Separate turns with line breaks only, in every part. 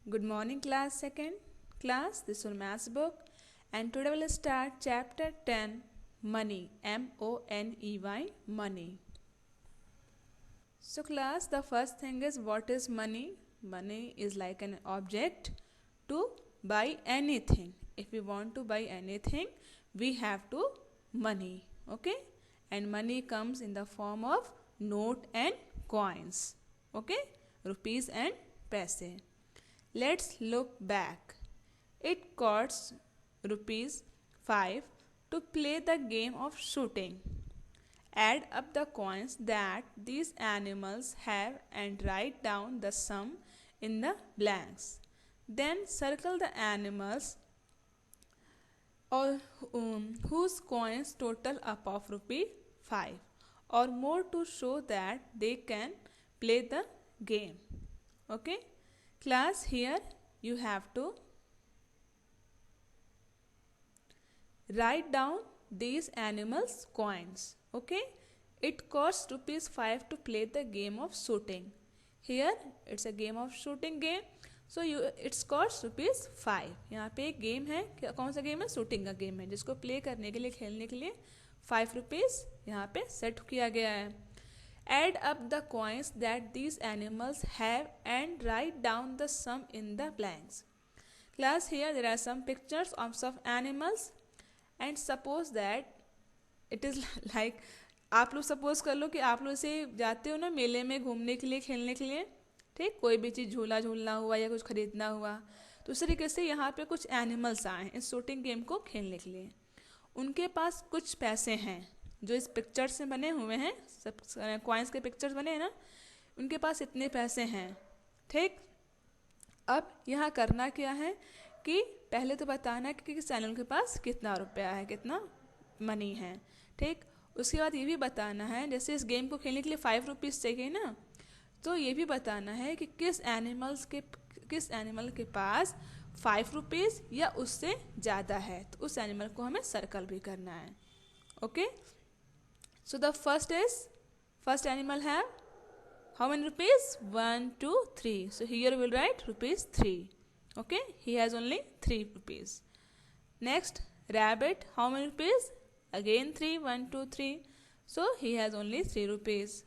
Good morning, class second. Class, this is your maths book, and today we'll start chapter 10, Money. Money, money. So, class, the first thing is what is money? Money is like an object to buy anything. If we want to buy anything, we have to money. Okay? And money comes in the form of note and coins. Okay? Rupees and paise. Let's look back. It costs rupees 5 to play the game of shooting. Add up the coins that these animals have and write down the sum in the blanks. Then circle the animals or whose coins total up of rupee 5 or more to show that they can play the game. Okay? Class, here you have to write down these animals' coins. Okay? It costs rupees 5 to play the game of shooting. Here it's a game of shooting game. So it's cost rupees 5. यहाँ पे एक game है, कौन सा game है? Shooting का game है, जिसको प्ले करने के लिए, खेलने के लिए 5 रुपीज़ यहाँ पे सेट किया गया है. Add up the coins that these animals have and write down the sum in the blanks. Class, here there are some pictures of some animals and suppose that it is like आप लोग suppose कर लो कि आप लोग से जाते हो ना मेले में घूमने के लिए, खेलने के लिए, ठीक, कोई भी चीज़ झूला झूलना हुआ या कुछ खरीदना हुआ, तो उस तरीके से यहाँ पे कुछ एनिमल्स आए इस शूटिंग गेम को खेलने के लिए. उनके पास कुछ पैसे हैं जो इस पिक्चर से बने हुए हैं, सब कॉइन्स के पिक्चर्स बने हैं ना, उनके पास इतने पैसे हैं. ठीक, अब यहाँ करना क्या है कि पहले तो बताना है कि किस चैनल के पास कितना रुपया है, कितना मनी है. ठीक, उसके बाद ये भी बताना है, जैसे इस गेम को खेलने के लिए 5 रुपीज़ चाहिए ना, तो ये भी बताना है कि किस एनिमल के पास 5 रुपीज़ या उससे ज़्यादा है, तो उस एनिमल को हमें सर्कल भी करना है. Okay, so the first animal have how many rupees? 1 2 3. So here we will write rupees 3. Okay, he has only 3 rupees. Next, rabbit, how many rupees? Again 3, 1 2 3. So he has only 3 rupees.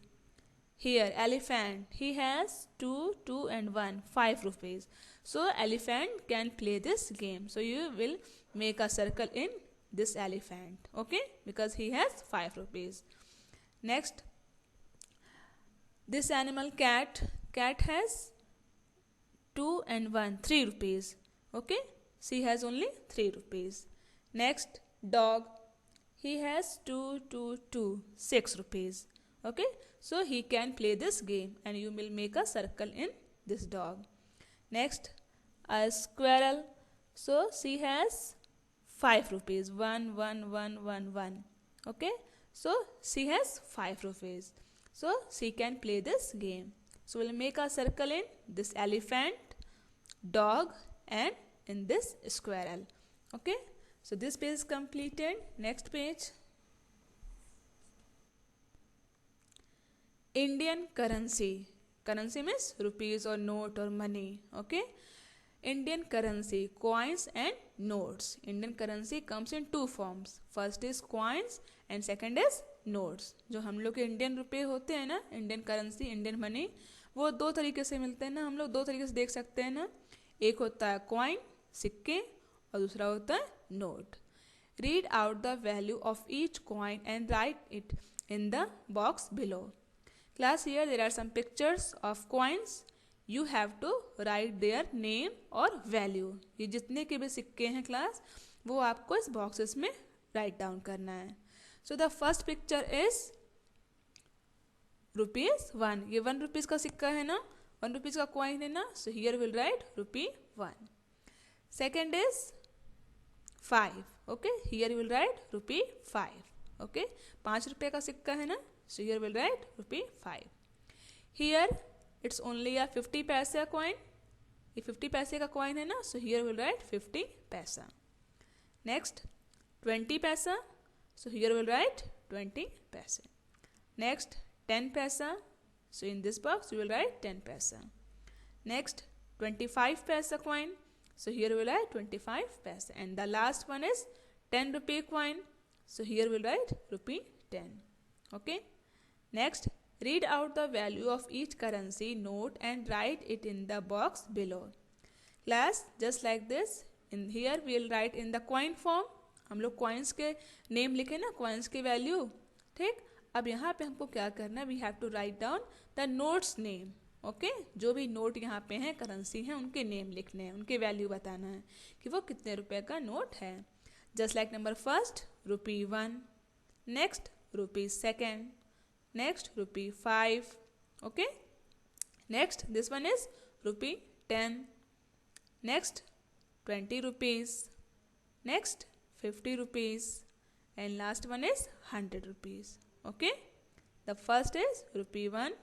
Here, elephant, he has 2 2 and 1, 5 rupees. So elephant can play this game. So you will make a circle in this elephant, okay, because he has 5 rupees. Next, this animal cat has 2 and 1, 3 rupees, okay, she has only 3 rupees. Next, dog, he has 2 2 2, 6 rupees, okay, so he can play this game and you will make a circle in this dog. Next, a squirrel, so she has 5 rupees, 1 1 1 1 1, okay, so she has 5 rupees, so she can play this game. So we'll make a circle in this elephant, dog and in this squirrel. Okay, so this page is completed. Next page. Indian currency. Currency means rupees or note or money. Okay, Indian currency, coins and notes. Indian currency comes in 2 forms. First is coins and second is notes. जो हम लोग के Indian रुपये होते हैं ना, Indian currency, Indian money, वो 2 तरीके से मिलते हैं ना, हम लोग 2 तरीके से देख सकते हैं ना. एक होता है कॉइन, सिक्के, और दूसरा होता है note. Read out the value of each coin and write it in the box below. Class, here there are some pictures of coins. You have to write their name और value. ये जितने के भी सिक्के हैं क्लास, वो आपको इस बॉक्सेस में राइट डाउन करना है. So the first picture is ₹1. ये 1 रुपीज़ का सिक्का है ना, 1 रुपीज़ का कॉइन है ना, so here will write ₹1. Second is 5. Okay, here will write ₹5. Okay, 5 रुपये का सिक्का है ना, so here will write ₹5. Here it's only a 50 पैसा coin. ये 50 पैसे का coin है ना, so here we'll write 50 पैसा. Next, 20 पैसा, so here we'll write 20 पैसे. Next, 10 पैसा, so in this box we will write 10 पैसा. Next, 25 paisa coin. So here we'll write 25 paisa. And the last one is 10 rupee coin. So here we'll write rupee 10. Okay. Next, read out the value of each currency note and write it in the box below. Class, just like this, in here we'll write in the coin form. हम लोग coins के name लिखे ना, coins के value. ठीक. अब यहाँ पे हमको क्या करना है, we have to write down the notes name. Okay, जो भी नोट यहाँ पे हैं, करेंसी हैं, उनके नेम लिखने हैं, उनके वैल्यू बताना है कि वो कितने रुपए का नोट है. Just like number first rupee 1, next rupee 2, next rupee 5. Okay, next this one is rupee 10, next 20 rupees, next 50 rupees, and last one is 100 rupees. Okay, the first is rupee 1,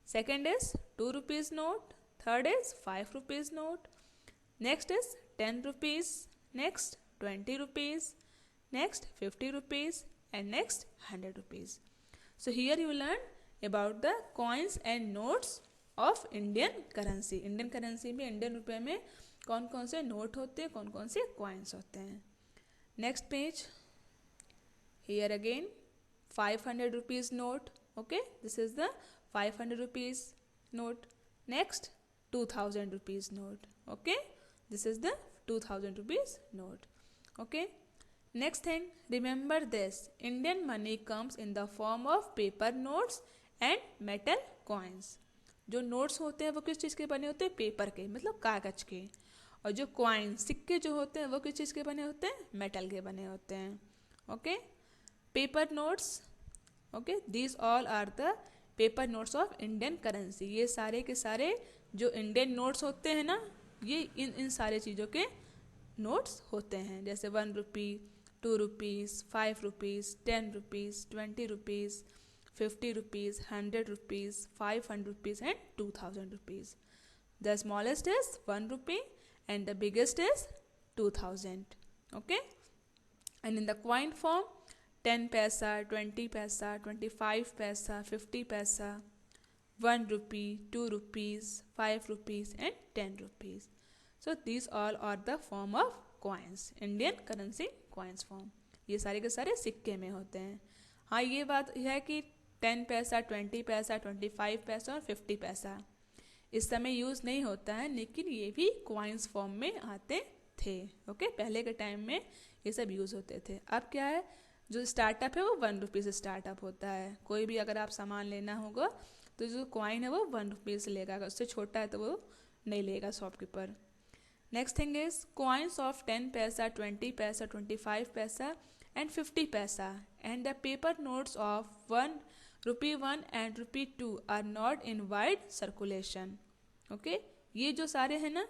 second is 2 rupees note, third is 5 rupees note, next is 10 rupees, next 20 rupees, next 50 rupees, and next 100 rupees. So here you learn about the coins and notes of Indian currency. Indian currency में, Indian रुपये में कौन कौन से note होते हैं, कौन कौन से coins होते हैं. Next page. Here again 500 rupees note. Okay, this is the 500 rupees note. Next 2000 rupees note. Okay, this is the 2000 rupees note. Okay, next thing, remember this, Indian money comes in the form of paper notes and metal coins. जो notes होते हैं वो किस चीज़ के बने होते हैं, paper के, मतलब कागज के. और जो कॉइन, सिक्के जो होते हैं वो किस चीज़ के बने होते हैं, मेटल के बने होते हैं. Okay, paper notes. Okay, these all are the paper notes of Indian currency. ये सारे के सारे जो इंडियन नोट्स होते हैं ना, ये इन सारे चीज़ों के नोट्स होते हैं. जैसे 1 रुपी, 2 rupees, 5 rupees, 10 rupees, 20 rupees, 50 rupees, 100 rupees, 500 rupees, and 2000 rupees. The smallest is 1 rupee and the biggest is 2000. Okay, and in the coin form, 10 paisa, 20 paisa, 25 paisa, 50 paisa, 1 rupee, 2 rupees, 5 rupees, and 10 rupees. So these all are the form of coins, Indian currency coins form. ये सारे के सारे सिक्के में होते हैं. हाँ, ये बात है कि 10 पैसा, 20 पैसा, 25 पैसा और 50 पैसा इस समय यूज़ नहीं होता है, लेकिन ये भी कॉइन्स फॉर्म में आते थे. ओके, पहले के टाइम में ये सब यूज़ होते थे. अब क्या है, जो स्टार्टअप है वो 1 रुपी से स्टार्टअप होता है. कोई भी अगर आप सामान लेना होगा तो जो कॉइन है वो 1 रुपी से लेगा, अगर उससे छोटा है तो वो नहीं लेगा shopkeeper. Next thing is coins of 10 पैसा, 20 पैसा, 25 पैसा and 50 paisa, and the paper notes of 1 rupee 1 and rupee 2 are not in wide circulation. Okay, ये जो सारे हैं ना,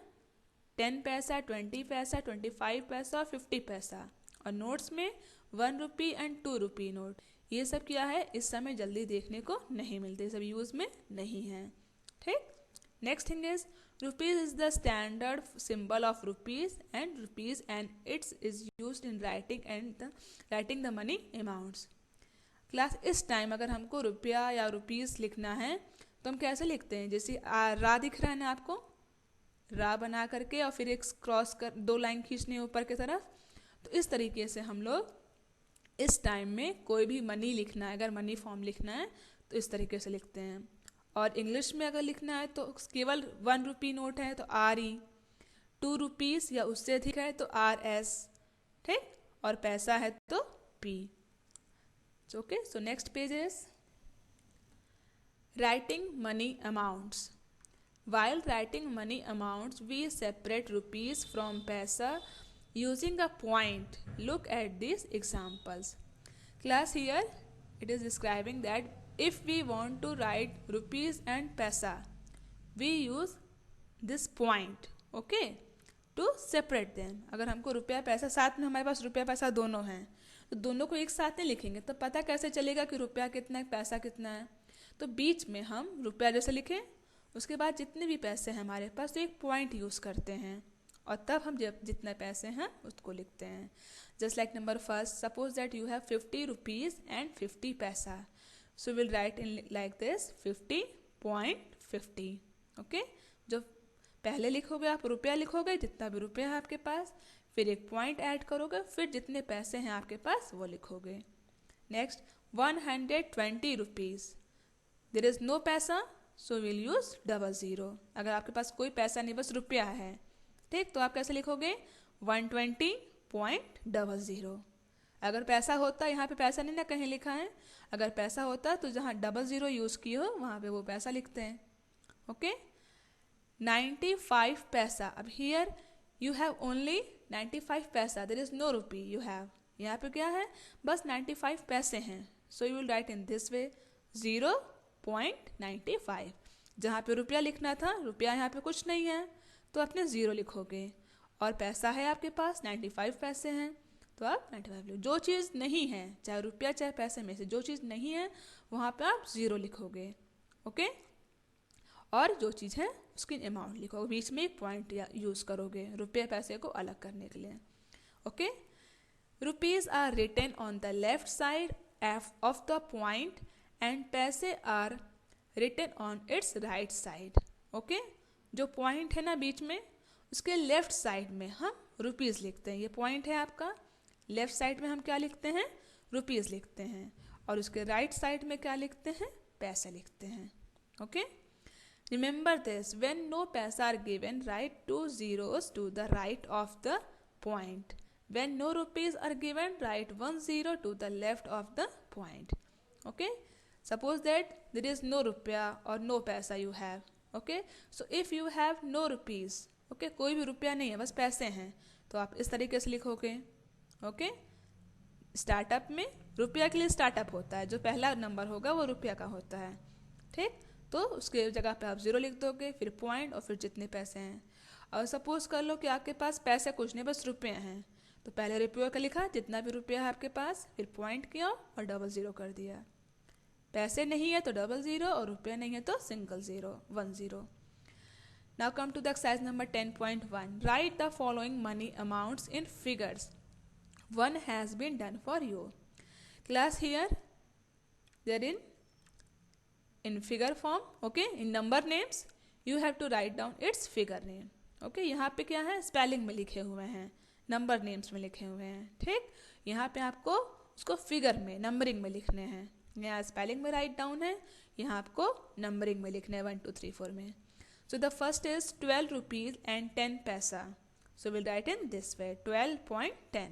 10 पैसा, 20 पैसा, 25 पैसा और 50 पैसा, और नोट्स में 1 रुपी एंड 2 रुपी नोट, ये सब क्या है, इस समय जल्दी देखने को नहीं मिलते, सब यूज़ में नहीं है. ठीक. Next thing is rupees is the standard symbol of rupees and it is used in writing the money amounts. Class, इस टाइम अगर हमको रुपया या रुपीस लिखना है तो हम कैसे लिखते हैं, जैसे रा दिख रहा है ना आपको, रा बना करके और फिर एक क्रॉस कर 2 लाइन खींचने ऊपर की तरफ. तो इस तरीके से हम लोग इस टाइम में कोई भी मनी लिखना है, अगर मनी फॉर्म लिखना है तो इस तरीके से लिखते हैं. और इंग्लिश में अगर लिखना है तो केवल 1 रुपी नोट है तो RE, 2 रुपीज़ या उससे अधिक है तो RS. ठीक, और पैसा है तो P. Okay, so next page is writing money amounts. While writing money amounts, we separate rupees from paisa using a point. Look at these examples. Class, here it is describing that if we want to write rupees and paisa, we use this point, okay, to separate them. अगर हमको रुपया पैसा साथ में, हमारे पास रुपया पैसा दोनों हैं, तो दोनों को एक साथ नहीं लिखेंगे तो पता कैसे चलेगा कि रुपया कितना है, पैसा कितना है. तो बीच में हम रुपया जैसे लिखें, उसके बाद जितने भी पैसे हैं हमारे पास तो एक पॉइंट यूज़ करते हैं, और तब हम जब जितने पैसे हैं उसको लिखते हैं. Just like number first, suppose that you have 50 rupees and 50 पैसा. So we'll write in like this 50.50. Okay, जो पहले लिखोगे आप रुपया लिखोगे, जितना भी रुपया है आपके पास, फिर एक पॉइंट ऐड करोगे, फिर जितने पैसे हैं आपके पास वो लिखोगे। Next 120 rupees, there is no पैसा so will use double zero. अगर आपके पास कोई पैसा नहीं बस रुपया है, ठीक, तो आप कैसे लिखोगे 120.00। अगर पैसा होता, यहाँ पे पैसा नहीं ना कहीं लिखा है, अगर पैसा होता तो जहाँ डबल ज़ीरो यूज़ किए हो वहाँ पे वो पैसा लिखते हैं। ओके 95 पैसा, अब here you have only 95 paisa, there is no rupee you have, यहाँ पे क्या है बस 95 पैसे हैं, so you will write in this way 0.95। जहाँ पे रुपया लिखना था, रुपया यहाँ पे कुछ नहीं है तो आपने ज़ीरो लिखोगे, और पैसा है आपके पास 95 पैसे हैं तो आप 95 लिखो। जो चीज़ नहीं है, चाहे रुपया चाहे पैसे में से जो चीज़ नहीं है वहाँ पे आप ज़ीरो लिखोगे। ओके, और जो चीज़ है उसकी अमाउंट लिखोगे, बीच में एक पॉइंट यूज़ करोगे रुपये पैसे को अलग करने के लिए। Okay, rupees are written on the left side of the point and पैसे are written on its right side. Okay, जो पॉइंट है ना बीच में, उसके लेफ्ट साइड में हम रुपीज़ लिखते हैं। ये पॉइंट है आपका, लेफ्ट साइड में हम क्या लिखते हैं रुपीज़ लिखते हैं, और उसके राइट साइड में क्या लिखते हैं पैसे लिखते हैं। Okay, remember this, when no पैसा are given right 2 zeros to the right of the point, when no rupees are given write 1 zero to the left of the point. Okay, suppose that there is no rupiah or no paisa you have. Okay, so if you have no rupees, okay, कोई भी रुपया नहीं है बस पैसे हैं, तो आप इस तरीके से लिखोगे। ओके, स्टार्टअप में रुपया के लिए स्टार्टअप होता है, जो पहला नंबर होगा वो रुपया का होता है, ठीक, तो उसके जगह पे आप ज़ीरो लिख दोगे, फिर पॉइंट और फिर जितने पैसे हैं। और सपोज कर लो कि आपके पास पैसे कुछ नहीं बस रुपये हैं, तो पहले रुपये का लिखा जितना भी रुपया है आपके पास, फिर पॉइंट किया और डबल ज़ीरो कर दिया। पैसे नहीं है तो डबल ज़ीरो, और रुपया नहीं है तो single zero 1 0। Now come to the exercise number 10.1. Write the following money amounts in figures. One has been done for you. Class, here they're in figure form. Okay, in number names you have to write down its figure name. Okay, यहाँ पे क्या है spelling में लिखे हुए हैं, number names में लिखे हुए हैं, ठीक, यहाँ पे आपको उसको फिगर में नंबरिंग में लिखने हैं। यहाँ स्पेलिंग में राइट डाउन है, यहाँ आपको नंबरिंग में लिखने हैं 1 2 3 4 में। So the first is 12 rupees and 10 paisa. So we'll write in this way 12.10.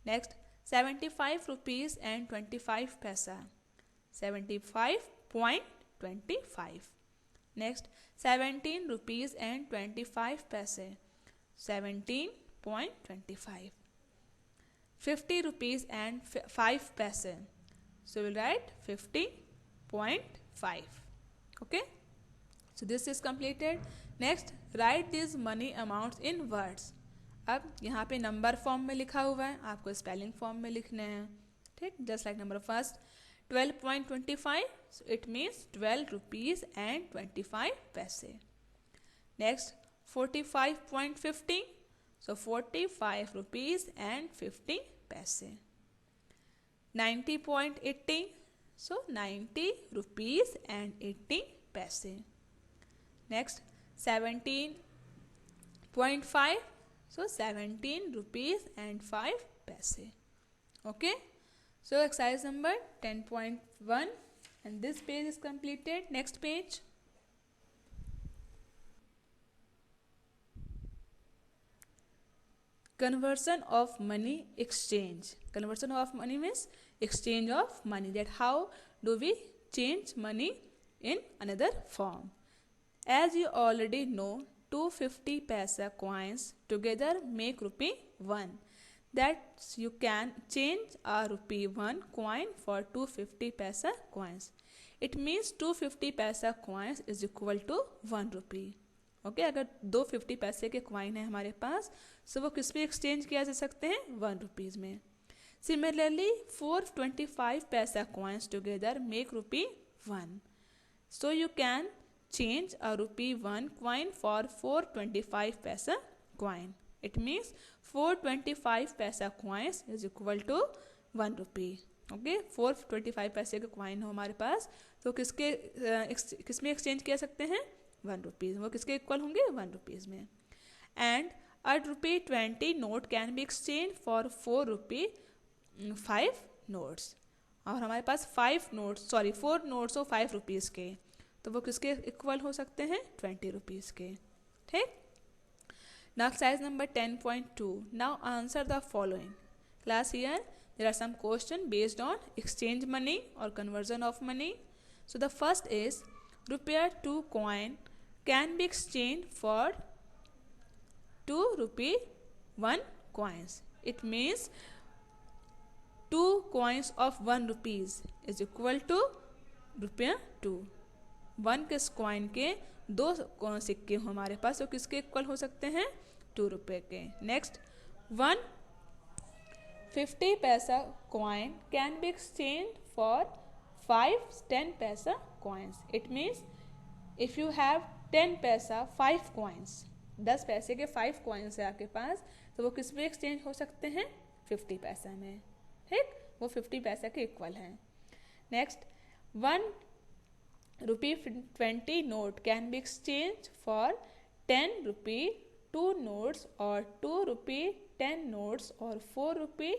Next 75 rupees and 25 paisa. 75.25. Next 17 rupees and 25 paise. 17.25. 50 rupees and 5 paise. So we'll write 50.5. Okay. So this is completed. Next write these money amounts in words. अब यहाँ पे number form में लिखा हुआ है, आपको spelling form में लिखने हैं, ठीक, just like number first 12.25, so it means 12 rupees and 25 paise. Next 45.50, so 45 rupees and 50 paise. 90.80, so 90 rupees and 80 paise. Next 17.5, so 17 rupees and 5 paise. Okay, so exercise number 10.1 and this page is completed. Next page. Conversion of money exchange. Conversion of money means exchange of money, that how do we change money in another form. As you already know, 250 paisa coins together make rupee 1. That you can change a rupee 1 coin for 250 paisa coins. It means 250 paisa coins is equal to 1 rupee. Okay, अगर 250 पैसे के coin है हमारे पास, सो वो किस में exchange किया जा सकते हैं 1 रुपीज़ में। सिमिलरली 425 पैसा coins together make rupee 1. So you can change a rupee 1 coin for 425 paisa coin. It means 425 paisa coins is equal to 1 rupee. Okay, 425 पैसे के coin हो हमारे पास, तो किसमें एक्सचेंज कर सकते हैं ₹1, वो किसके इक्वल होंगे ₹1 में। And a ₹20 note can be exchanged for ₹5 notes। और हमारे पास 4 नोट्स हो ₹5 के, तो वो किसके इक्वल हो सकते हैं ₹20 के। ठीक। Now exercise number 10.2. Now answer the following. Class, here there are some questions based on exchange money or conversion of money. So the first is ₹2 coin can be exchanged for ₹1 coins. It means 2 coins of ₹1 is equal to ₹2। 1 किस coin के 2 सिक्के हो हमारे पास, तो किसके equal हो सकते हैं ₹2 के। Next 1 50 coin can be exchanged for 5 10 coins. It means if you have 10 5 coins, 10 पैसे के 5 coins है आपके पास, तो वो किस में एक्सचेंज हो सकते हैं 50 पैसा में। ठीक, वो 50 पैसा के इक्वल है। Next ₹20 note can be exchanged for ₹10 2 notes or ₹2 10 notes or ₹4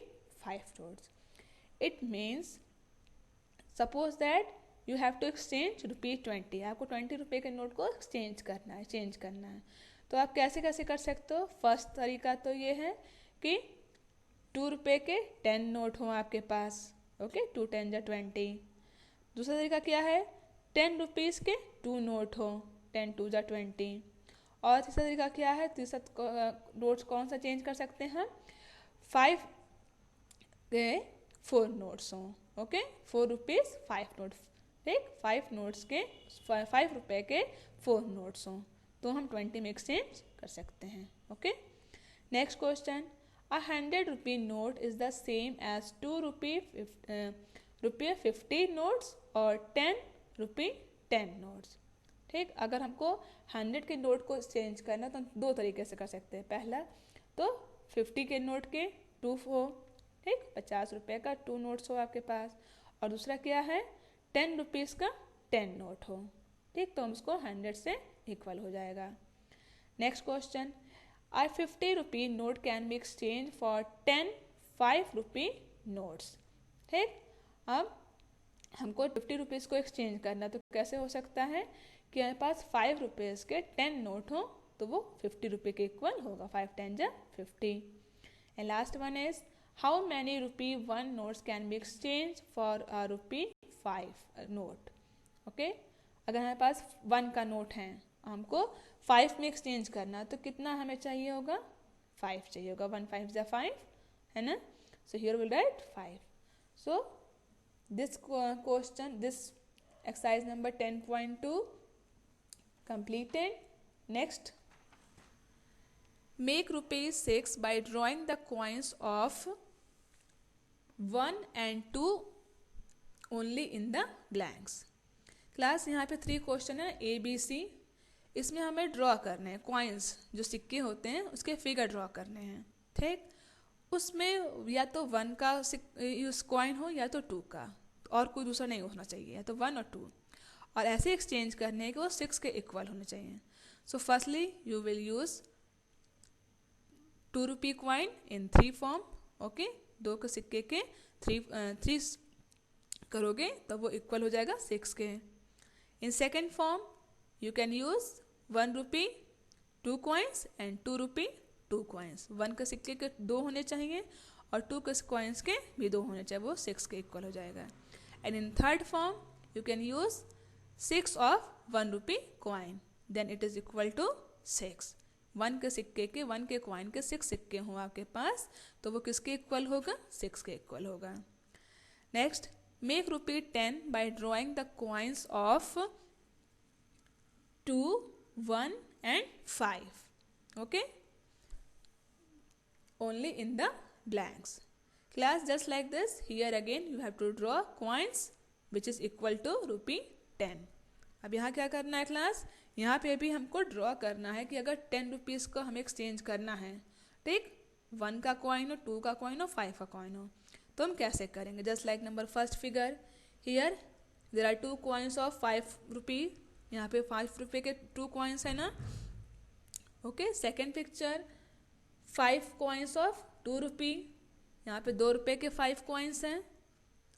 5 notes. It means suppose that you have to exchange ₹20, आपको ₹20 के नोट को एक्सचेंज करना है, चेंज करना है। तो आप कैसे कैसे कर सकते हो। फर्स्ट तरीका तो ये है कि ₹2 के 10 नोट हो आपके पास, ओके, 2 10 या 20। दूसरा तरीका क्या है, ₹10 के 2 नोट हो, 10 2 या 20। और तीसरा तरीका क्या है, तीसरा नोट्स कौन सा चेंज कर सकते हैं हम, 5 के 4 नोट्स हों, ओके, ₹4 5 नोट। ठीक, 5 नोट्स के ₹5 के 4 नोट्स हों, तो हम 20 में एक्सचेंज कर सकते हैं। Okay. Next question, ₹100 note is the same as ₹50 notes और ₹10 10 नोट्स। ठीक, अगर हमको 100 के नोट को चेंज करना तो हम 2 तरीके से कर सकते हैं। पहला तो 50 के नोट के 2 हो, ठीक, ₹50 का 2 नोट्स हो आपके पास, और दूसरा क्या है ₹10 का 10 नोट हो। ठीक, तो हम उसको 100 से इक्वल हो जाएगा। Next question, ₹50 note can be exchange for 10 ₹5 notes. ठीक, अब हमको ₹50 को एक्सचेंज करना, तो कैसे हो सकता है कि हमारे पास ₹5 के 10 नोट हो, तो वो ₹50 के इक्वल होगा, 5 10 जा 50। And last one is how many ₹1 notes can be exchange for a ₹5 note. Okay, अगर हमारे पास 1 का नोट है, हमको 5 में एक्सचेंज करना, तो कितना हमें चाहिए होगा, 5 चाहिए होगा, 1 5 जा 5 है ना। So here will write 5। So this question, this exercise number 10.2 completed. Next, make ₹6 by drawing the coins of 1 and 2 only in the blanks. Class, यहाँ पे 3 क्वेश्चन है ABC, इसमें हमें ड्रॉ करने हैं कॉइन्स, जो सिक्के होते हैं उसके फिगर ड्रॉ करने हैं। ठीक, उसमें या तो 1 का कॉइन हो या तो 2 का, और कोई दूसरा नहीं होना चाहिए, या तो 1 और 2, और ऐसे एक्सचेंज करने के वो 6 के इक्वल होने चाहिए। So firstly you will use ₹2 coin in 3 form. Okay, 2 के सिक्के के 3 करोगे तो वो इक्वल हो जाएगा 6 के। In second form you can use ₹1 2 coins and ₹2 2 coins. 1 के सिक्के के 2 होने चाहिए और 2 के कॉइन्स के भी 2 होने चाहिए, वो 6 के इक्वल हो जाएगा। And in third form you can use 6 of ₹1 coin, then it is equal to 6। 1 के सिक्के के 1 के कॉइन के 6 सिक्के हों आपके पास, तो वो किसके इक्वल होगा, 6 के इक्वल होगा। Next, make ₹10 bye drawing the coins of 2 1 and 5. Okay, only in the blanks. Class, just like this, here again you have to draw coins which is equal to ₹10. अब यहाँ क्या करना है क्लास, यहाँ पे भी हमको ड्रॉ करना है कि अगर ₹10 को हमें एक्सचेंज करना है, ठीक, 1 का कॉइन हो, 2 का कॉइन हो, 5 का कॉइन हो, तो हम कैसे करेंगे। Just like number first figure, here there are 2 coins of ₹5। यहाँ पे 5 रुपये के 2 कॉइन्स है ना. Okay. Second picture 5 coins of 2 रुपी. यहाँ पे 2 रुपये के 5 कॉइन्स हैं.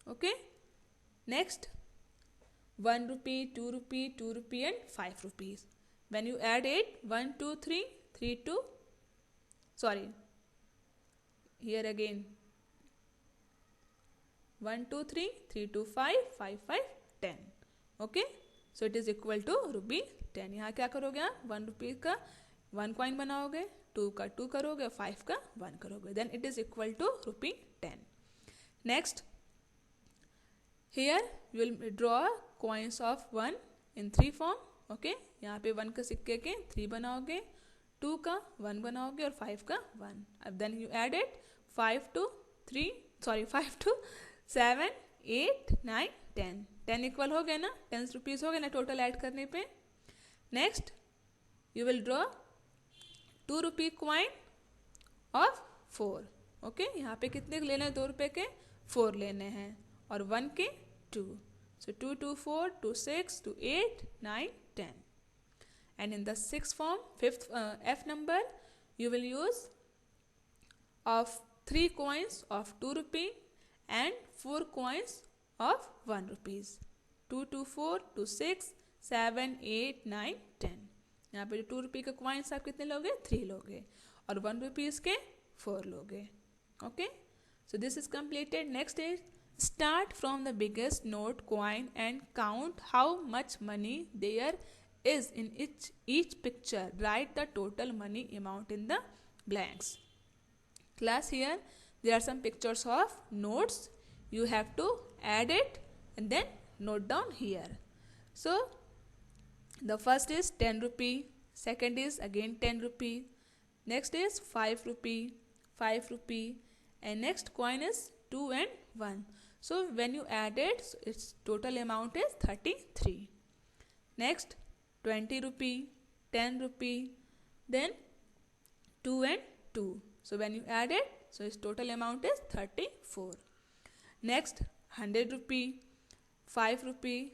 Okay. Next 1 rupee, 2 rupee, 2 rupee and 5 rupees. When you add it, 1, 2, 3, 3, 2, sorry, here again 1, 2, 3, 3, 2, 5, 5, 5, 10. Okay, so it is equal to रुपी 10. यहाँ क्या करोगे आप? 1 रुपी का 1 कॉइन बनाओगे, 2 का 2 करोगे, 5 का 1 करोगे, then it is equal to rupee 10. Next, here you will draw coins of 1 in 3 form. Okay. यहाँ पे 1 के सिक्के के 3 बनाओगे, 2 का 1 बनाओगे और 5 का 1. अब then you add it 5 to 7, 8, 9, 10. 10 equal हो गए ना, 10 रुपीज़ हो गए ना टोटल ऐड करने पे. Next you will draw 2 rupee coin of 4. Okay. यहाँ पे कितने लेने हैं? 2 रुपये के 4 लेने हैं और 1 के 2. So 2, 2, 4, 2, 6, 2, 8, 9, 10. And in the sixth form, F number, you will use of 3 coins of 2 rupee and 4 coins of 1 rupees. 2, 2, 4, 2, 6, 7, 8, 9, 10. यहाँ पे जो 2 रुपये के coins आप कितने लोगे? 3 लोगे और 1 rupees के 4 लोगे. Okay? So this is completed. Next is start from the biggest note coin and count how much money there is in each picture. Write the total money amount in the blanks. Class, here there are some pictures of notes. You have to add it and then note down here. So the first is 10 rupee, second is again 10 rupee, next is 5 rupee, 5 rupee, and next coin is 2 and 1. So when you add it, its total amount is 33. Next 20 rupee, 10 rupee, then 2 and 2. So when you add it, so its total amount is 34. Next 100 rupee, 5 rupee,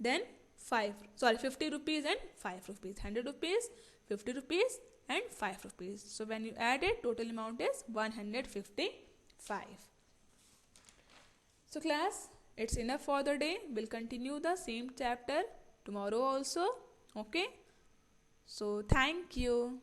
then 50 rupees and 5 rupees. 100 rupees, 50 rupees and 5 rupees. So when you add it, total amount is 155. So class, it's enough for the day. We'll continue the same chapter tomorrow also. Okay. So thank you.